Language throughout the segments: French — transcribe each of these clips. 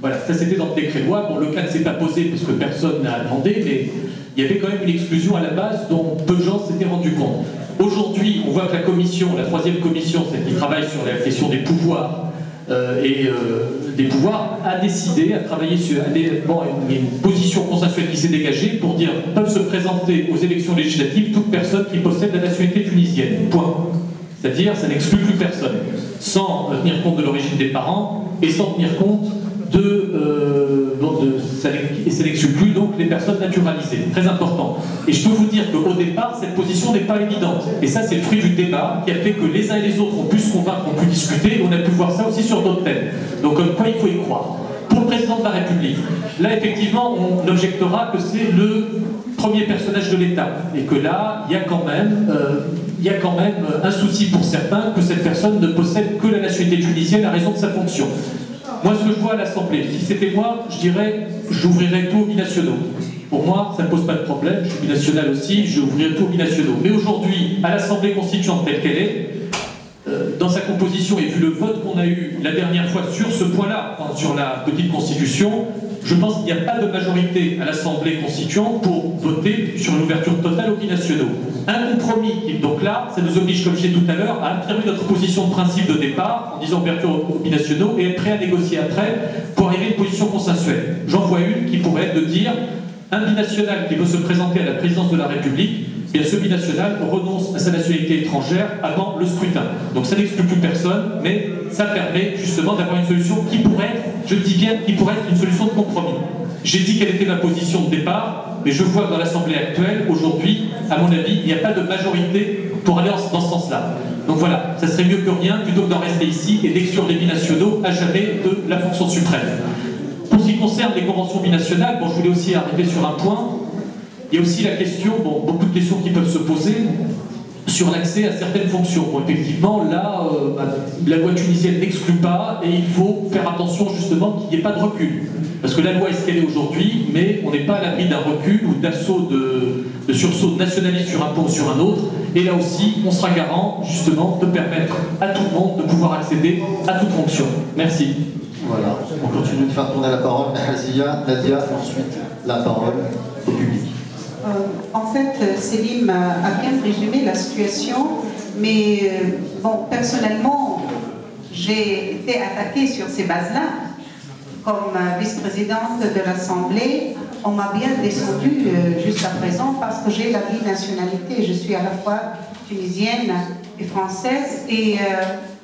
Voilà, ça c'était dans le décret loi. Bon, le cas ne s'est pas posé parce que personne n'a demandé, mais il y avait quand même une exclusion à la base dont peu de gens s'étaient rendus compte. Aujourd'hui, on voit que la commission, la troisième commission, celle qui travaille sur la question des pouvoirs, a décidé, a travaillé sur une position consensuelle qui s'est dégagée pour dire peuvent se présenter aux élections législatives toute personne qui possède la nationalité tunisienne. Point. C'est-à-dire, ça n'exclut plus personne, sans tenir compte de l'origine des parents et sans tenir compte et ça n'exclut plus donc les personnes naturalisées. Très important. Et je peux vous dire qu'au départ, cette position n'est pas évidente. Et ça, c'est le fruit du débat qui a fait que les uns et les autres ont pu se convaincre, ont pu discuter, et on a pu voir ça aussi sur d'autres thèmes. Donc, comme quoi il faut y croire. Pour le président de la République, là, effectivement, on objectera que c'est le premier personnage de l'État. Et que là, il y a quand même un souci pour certains que cette personne ne possède que la nationalité tunisienne à raison de sa fonction. Moi, ce que je vois à l'Assemblée, si c'était moi, je dirais, j'ouvrirais tout aux binationaux. Pour moi, ça ne pose pas de problème, je suis binational aussi, j'ouvrirais tout aux binationaux. Mais aujourd'hui, à l'Assemblée constituante telle qu'elle est, dans sa composition, et vu le vote qu'on a eu la dernière fois sur ce point-là, enfin, sur la petite constitution, je pense qu'il n'y a pas de majorité à l'Assemblée constituante pour voter sur une ouverture totale aux binationaux. Un compromis, donc là, ça nous oblige, comme je disais tout à l'heure, à affirmer notre position de principe de départ, en disant ouverture aux binationaux, et être prêt à négocier après pour arriver à une position consensuelle. J'en vois une qui pourrait être de dire un binational qui veut se présenter à la présidence de la République, eh bien ce binational renonce à sa nationalité étrangère avant le scrutin. Donc ça n'exclut plus personne, mais ça permet justement d'avoir une solution qui pourrait être, je dis bien, qui pourrait être une solution de compromis. J'ai dit quelle était ma position de départ, mais je vois que dans l'Assemblée actuelle, aujourd'hui, à mon avis, il n'y a pas de majorité pour aller dans ce sens-là. Donc voilà, ça serait mieux que rien, plutôt que d'en rester ici et d'exclure les binationaux à jamais de la fonction suprême. Pour ce qui concerne les conventions binationales, bon, je voulais aussi arriver sur un point. Il y a aussi la question, bon, beaucoup de questions qui peuvent se poser sur l'accès à certaines fonctions. Bon, effectivement, là, la loi tunisienne n'exclut pas et il faut faire attention justement qu'il n'y ait pas de recul. Parce que la loi est ce qu'elle est aujourd'hui, mais on n'est pas à l'abri d'un recul ou d'assaut de sursaut nationaliste sur un point ou sur un autre. Et là aussi, on sera garant justement de permettre à tout le monde de pouvoir accéder à toute fonction. Merci. Voilà, on continue de faire tourner la parole à Nadia, ensuite la parole au public. En fait, Selim a bien résumé la situation, mais bon, personnellement, j'ai été attaquée sur ces bases-là. Comme vice-présidente de l'Assemblée, on m'a bien descendue jusqu'à présent parce que j'ai la binationalité. Je suis à la fois tunisienne et française et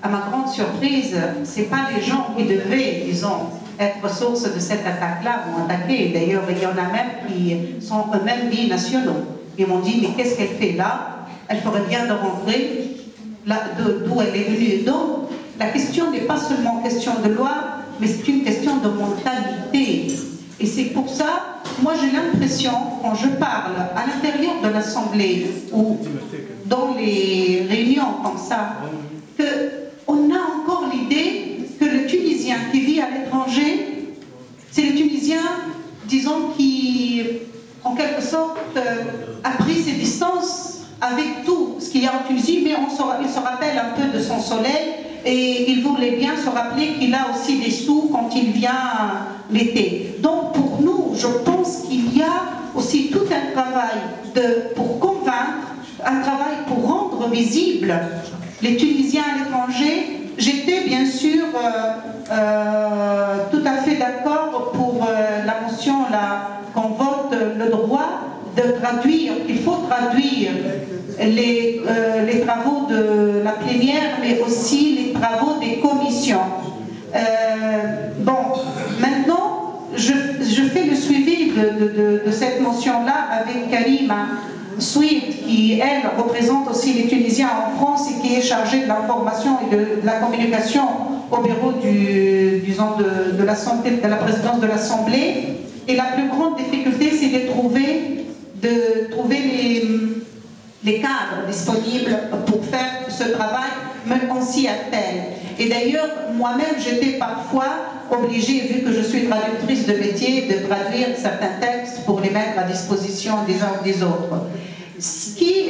à ma grande surprise, ce n'est pas les gens qui devaient, disons, être source de cette attaque-là, m'ont attaqué. D'ailleurs, il y en a même qui sont eux-mêmes binationaux. Ils m'ont dit, mais qu'est-ce qu'elle fait là? Elle ferait bien de rentrer d'où elle est venue. Donc, la question n'est pas seulement question de loi, mais c'est une question de mentalité. Et c'est pour ça, moi j'ai l'impression, quand je parle à l'intérieur de l'Assemblée ou dans les réunions comme ça, qu'on a encore l'idée que le Tunisien qui vit à l'étranger, c'est le Tunisien, disons, qui, en quelque sorte, a pris ses distances avec tout ce qu'il y a en Tunisie, mais il se rappelle un peu de son soleil et il voulait bien se rappeler qu'il a aussi des sous quand il vient l'été. Donc pour nous, je pense qu'il y a aussi tout un travail pour convaincre, un travail pour rendre visible les Tunisiens à l'étranger. J'étais bien sûr tout à fait d'accord pour la motion qu'on vote le droit de traduire. Il faut traduire les travaux de la plénière, mais aussi les travaux des commissions. Bon, maintenant, je fais le suivi de cette motion-là avec Karima Sweet, qui, elle, représente aussi les Tunisiens en France et qui est chargée de l'information et de la communication au bureau de la santé, de la présidence de l'Assemblée. Et la plus grande difficulté, c'est de trouver les cadres disponibles pour faire ce travail, mais on s'y attelle. Et d'ailleurs, moi-même, j'étais parfois obligée, vu que je suis traductrice de métier, de traduire certains textes pour les mettre à disposition des uns ou des autres. Ce qui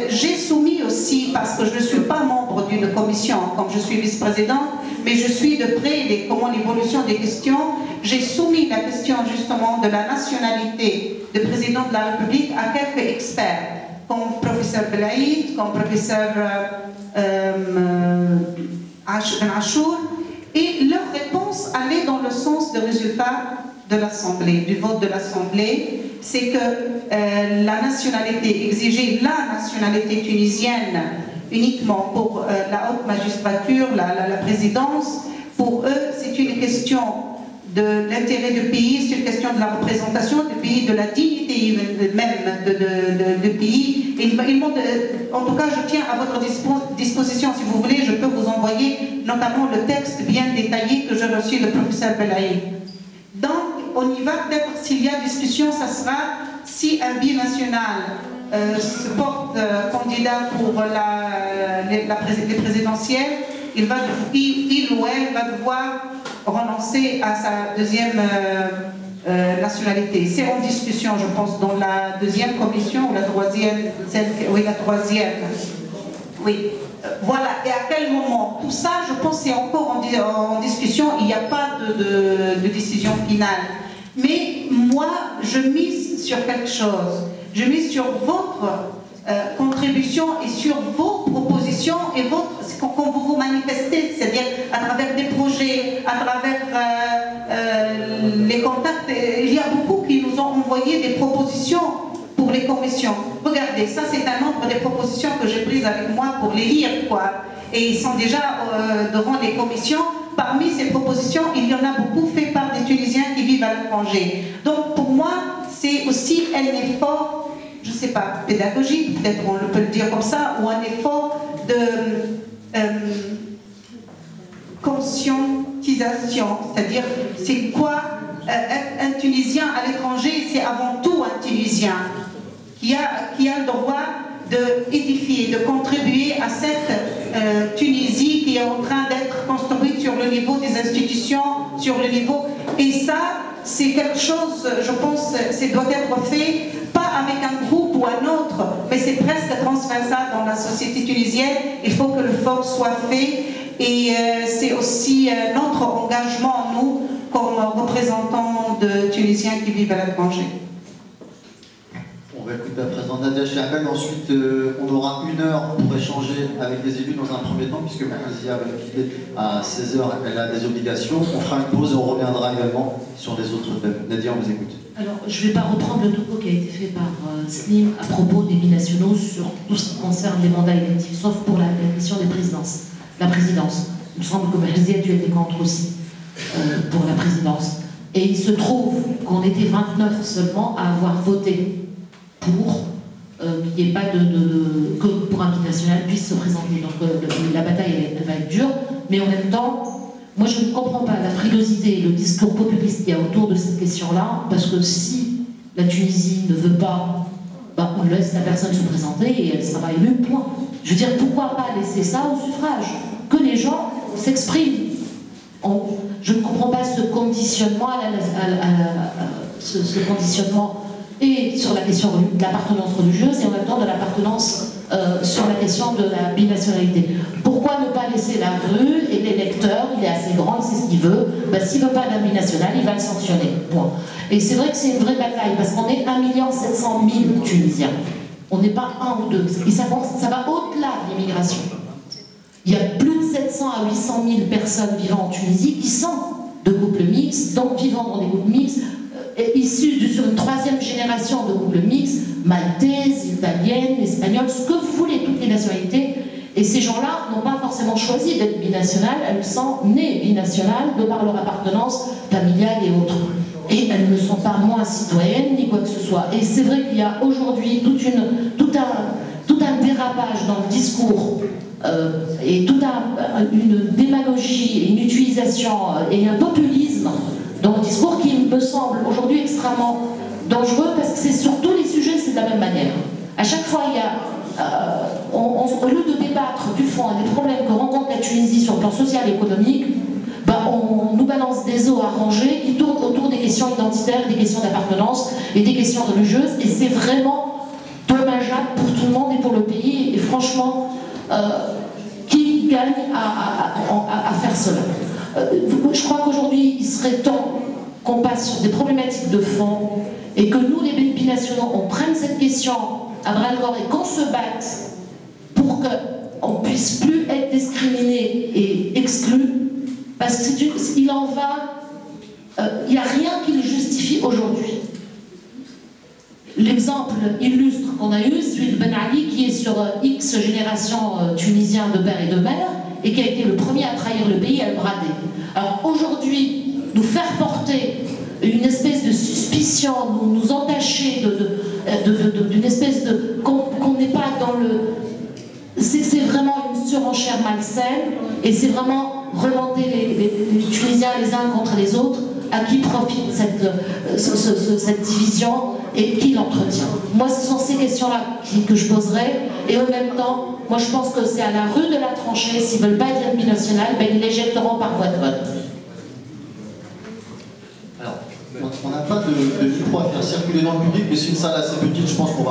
j'ai soumis aussi, parce que je ne suis pas membre d'une commission, comme je suis vice-présidente, mais je suis de près l'évolution des questions. j'ai soumis la question justement de la nationalité du président de la République à quelques experts, comme professeur Belaïd, comme professeur Achour, et leur réponse allait dans le sens du résultat de l'Assemblée, du vote de l'Assemblée. C'est que la nationalité, exiger la nationalité tunisienne uniquement pour la haute magistrature, la présidence, pour eux c'est une question de l'intérêt du pays, c'est une question de la représentation du pays, de la dignité même du pays. En tout cas, je tiens à votre disposition, si vous voulez, je peux vous envoyer notamment le texte bien détaillé que j'ai reçu du professeur Belaïd. Donc, on y va, peut-être s'il y a discussion, ça sera si un binational se porte candidat pour les présidentielles, il ou elle va devoir renoncer à sa deuxième nationalité. C'est en discussion, je pense, dans la deuxième commission ou la troisième, oui, la troisième. Oui. Voilà, et à quel moment? Tout ça, je pense, c'est encore en discussion, il n'y a pas de décision finale. Mais moi, je mise sur quelque chose. Je mise sur votre contribution et sur vos propositions et quand vous vous manifestez, c'est-à-dire à travers des projets, à travers les contacts. Il y a beaucoup qui nous ont envoyé des propositions pour les commissions. Regardez, ça c'est un nombre des propositions que j'ai prises avec moi pour les lire, quoi. Et ils sont déjà devant les commissions. Parmi ces propositions, il y en a beaucoup fait par des Tunisiens qui vivent à l'étranger. Donc pour moi, c'est aussi un effort, je ne sais pas, pédagogique, peut-être on peut le dire comme ça, ou un effort de conscientisation. C'est-à-dire, c'est quoi un Tunisien à l'étranger? C'est avant tout un Tunisien qui a le droit d'édifier, de contribuer à cette Tunisie qui est en train d'être construite sur le niveau des institutions, sur le niveau... Et ça, c'est quelque chose, je pense, ça doit être fait, pas avec un groupe ou un autre, mais c'est presque transversal dans la société tunisienne. Il faut que l'effort soit fait et c'est aussi notre engagement, nous, comme représentants de Tunisiens qui vivent à l'étranger. On va écouter à présent Nadia Charbel. Ensuite, on aura 1 heure pour échanger avec les élus dans un premier temps, puisque Marzia va quitter à 16h, elle a des obligations. On fera une pause et on reviendra également sur les autres thèmes. Nadia, on vous écoute. Alors, je ne vais pas reprendre le topo qui a été fait par Slim à propos des binationaux sur tout ce qui concerne les mandats électifs, sauf pour la question des présidences. La présidence. Il me semble que Marzia, tu étais contre aussi pour la présidence. Et il se trouve qu'on était 29 seulement à avoir voté pour qu'il n'y ait pas que pour un binational puisse se présenter. Donc la bataille elle va être dure, mais en même temps, moi je ne comprends pas la frilosité et le discours populiste qu'il y a autour de cette question-là, parce que si la Tunisie ne veut pas, bah, on laisse la personne se présenter et elle sera élue, point. Je veux dire, pourquoi pas laisser ça au suffrage? Que les gens s'expriment. Je ne comprends pas ce conditionnement, ce conditionnement et sur la question de l'appartenance religieuse et en même temps de l'appartenance sur la question de la binationalité. Pourquoi ne pas laisser la rue et l'électeur, il est assez grand, il sait ce qu'il veut, ben, s'il ne veut pas d'un binational, il va le sanctionner. Point. Et c'est vrai que c'est une vraie bataille, parce qu'on est 1 700 000 Tunisiens. On n'est pas 1 ou 2. Et ça va au-delà de l'immigration. Il y a plus de 700 à 800 000 personnes vivant en Tunisie qui sont de couples mixtes, donc vivant dans des couples mixtes, issus sur une 3e génération de couples mixtes, maltaises, italiennes, espagnoles, ce que vous voulez, toutes les nationalités. Et ces gens-là n'ont pas forcément choisi d'être binationales, elles sont nées binationales de par leur appartenance familiale et autres. Et elles ne sont pas moins citoyennes ni quoi que ce soit. Et c'est vrai qu'il y a aujourd'hui tout un dérapage dans le discours et une démagogie, une utilisation et un populisme dans le discours qui me semble aujourd'hui extrêmement dangereux, parce que c'est sur tous les sujets, c'est de la même manière. À chaque fois, il y a, au lieu de débattre du fond et des problèmes que rencontre la Tunisie sur le plan social et économique, ben, on nous balance des eaux arrangées qui tournent autour des questions identitaires, des questions d'appartenance et des questions religieuses, et c'est vraiment dommageable pour tout le monde et pour le pays, et franchement, qui gagne à faire cela? Je crois qu'aujourd'hui, il serait temps qu'on passe sur des problématiques de fond et que nous, les binationaux, on prenne cette question à bras-le-corps et qu'on se batte pour qu'on ne puisse plus être discriminé et exclu, parce qu'il en va, il n'y a rien qui le justifie aujourd'hui. L'exemple illustre qu'on a eu, celui de Ben Ali, qui est sur X génération tunisien de père et de mère, et qui a été le premier à trahir le pays et à le brader. Alors aujourd'hui, nous faire porter une espèce de suspicion, nous entacher d'une espèce de... qu'on n'est pas dans le... C'est vraiment une surenchère malsaine, et c'est vraiment remonter les Tunisiens les uns contre les autres. À qui profite cette division et qui l'entretient? Moi, ce sont ces questions-là que je poserai, et en même temps, moi je pense que c'est à la rue de la tranchée. S'ils ne veulent pas être binational, ben, ils l'éjecteront par voie de vote. Alors, on n'a pas de micro à faire circuler dans le public, mais c'est une salle assez petite, je pense qu'on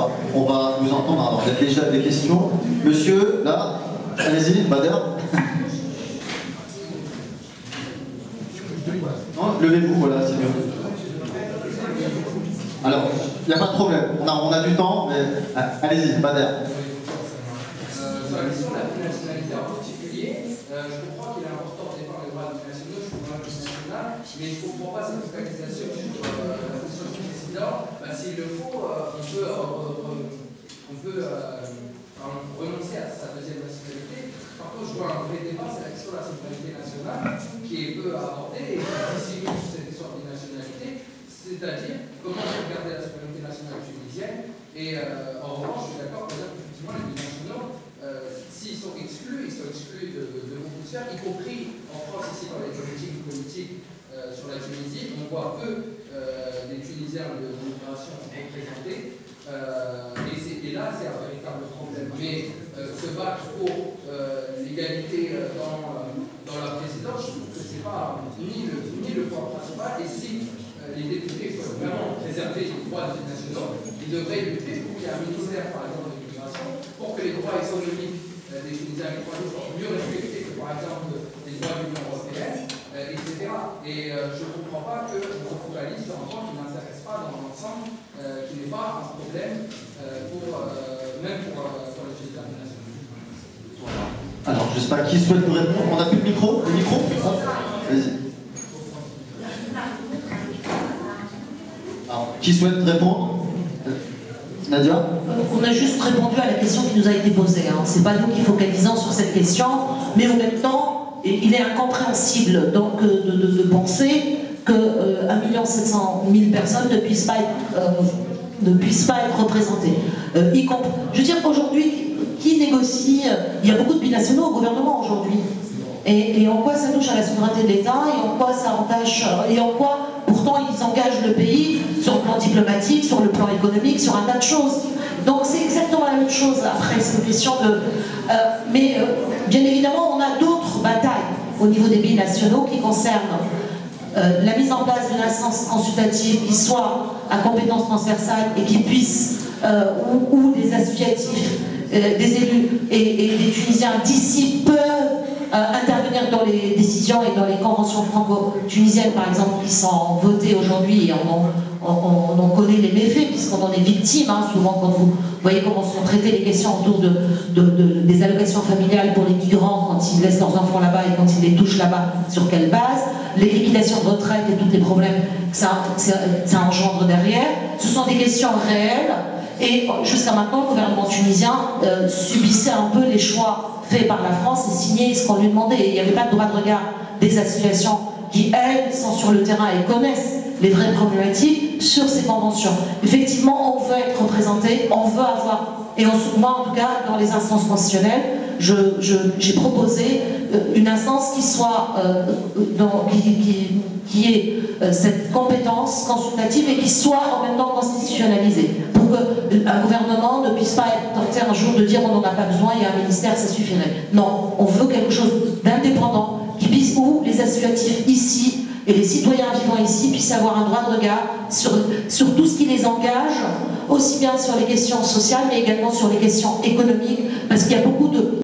va vous entendre. Alors, il y a déjà des questions. Monsieur, là, allez-y, Bader. Levez-vous, voilà, c'est mieux. Alors, il n'y a pas de problème, on a du temps, mais allez-y, Bader. Sur la question de la binationalité en particulier, je comprends qu'il est important de défendre les droits nationaux, je comprends la question nationale, mais je ne comprends pas cette focalisation sur la question du président. S'il le faut, on peut renoncer à sa deuxième nationalité. Par contre, je vois un vrai débat, c'est la question de la souveraineté nationale, qui est peu abordée et qui dissimule cette question de nationalité, c'est-à-dire comment sauvegarder la souveraineté nationale tunisienne. Et en revanche, je suis d'accord pour dire qu'effectivement, les binationaux, s'ils sont exclus de beaucoup de sphères, y compris en France, ici, dans les politiques sur la Tunisie, on voit peu des Tunisiens de l'immigration représentés. Et là, c'est un véritable problème. Mais se battre pour l'égalité dans la présidence, je trouve que ce n'est pas ni le point principal. Et si les députés veulent vraiment préserver les droits des nationaux, ils devraient lutter pour qu'il y ait un ministère, par exemple, de l'immigration, pour que les droits économiques des Tunisiens et des Tunisiens soient mieux respectés que, par exemple, les droits de l'Union européenne, etc. Et je ne comprends pas qu'on se focalise sur un point qui ne m'intéresse pas dans l'ensemble, qui n'est pas un problème même pour les Tunisiens nationaux. Alors, je ne sais pas qui souhaite nous répondre. On n'a plus de micro? Le micro? Vas-y. Alors, qui souhaite répondre? Nadia? On a juste répondu à la question qui nous a été posée. Hein. Ce n'est pas nous qui focalisons sur cette question, mais en même temps, il est incompréhensible donc, de penser que 1 700 000 personnes ne puissent pas être représentées. Je veux dire qu'aujourd'hui, qui négocie? Il y a beaucoup de binationaux au gouvernement aujourd'hui. Et en quoi ça touche à la souveraineté de l'État? Et en quoi ça entache? Et en quoi, pourtant, ils engagent le pays sur le plan diplomatique, sur le plan économique, sur un tas de choses. Donc c'est exactement la même chose après, c'est une question de... bien évidemment, on a d'autres batailles au niveau des binationaux qui concernent la mise en place d'une instance consultative qui soit à compétence transversale et qui puisse, où des associatifs, des élus et des Tunisiens d'ici peuvent intervenir dans les décisions et dans les conventions franco-tunisiennes, par exemple, qui sont votées aujourd'hui, et on en connaît les méfaits, puisqu'on en est victime, hein, souvent quand vous voyez comment sont traitées les questions autour des allocations familiales pour les migrants, quand ils laissent leurs enfants là-bas et quand ils les touchent là-bas, sur quelle base, les limitations de retraite et tous les problèmes que ça engendre derrière. Ce sont des questions réelles, et jusqu'à maintenant, le gouvernement tunisien subissait un peu les choix faits par la France et signait ce qu'on lui demandait. Et il n'y avait pas de droit de regard des associations qui, elles, sont sur le terrain et connaissent les vraies problématiques sur ces conventions. Effectivement, on veut être représenté, on veut avoir, et moi en tout cas, dans les instances constitutionnelles, j'ai proposé une instance qui soit, qui ait cette compétence consultative et qui soit en même temps constitutionnalisée, pour qu'un gouvernement ne puisse pas être tenté un jour de dire on n'en a pas besoin, il y a un ministère, ça suffirait. Non, on veut quelque chose d'indépendant, qui puisse, où les associatifs ici et les citoyens vivant ici puissent avoir un droit de regard sur tout ce qui les engage, aussi bien sur les questions sociales, mais également sur les questions économiques, parce qu'il y a beaucoup de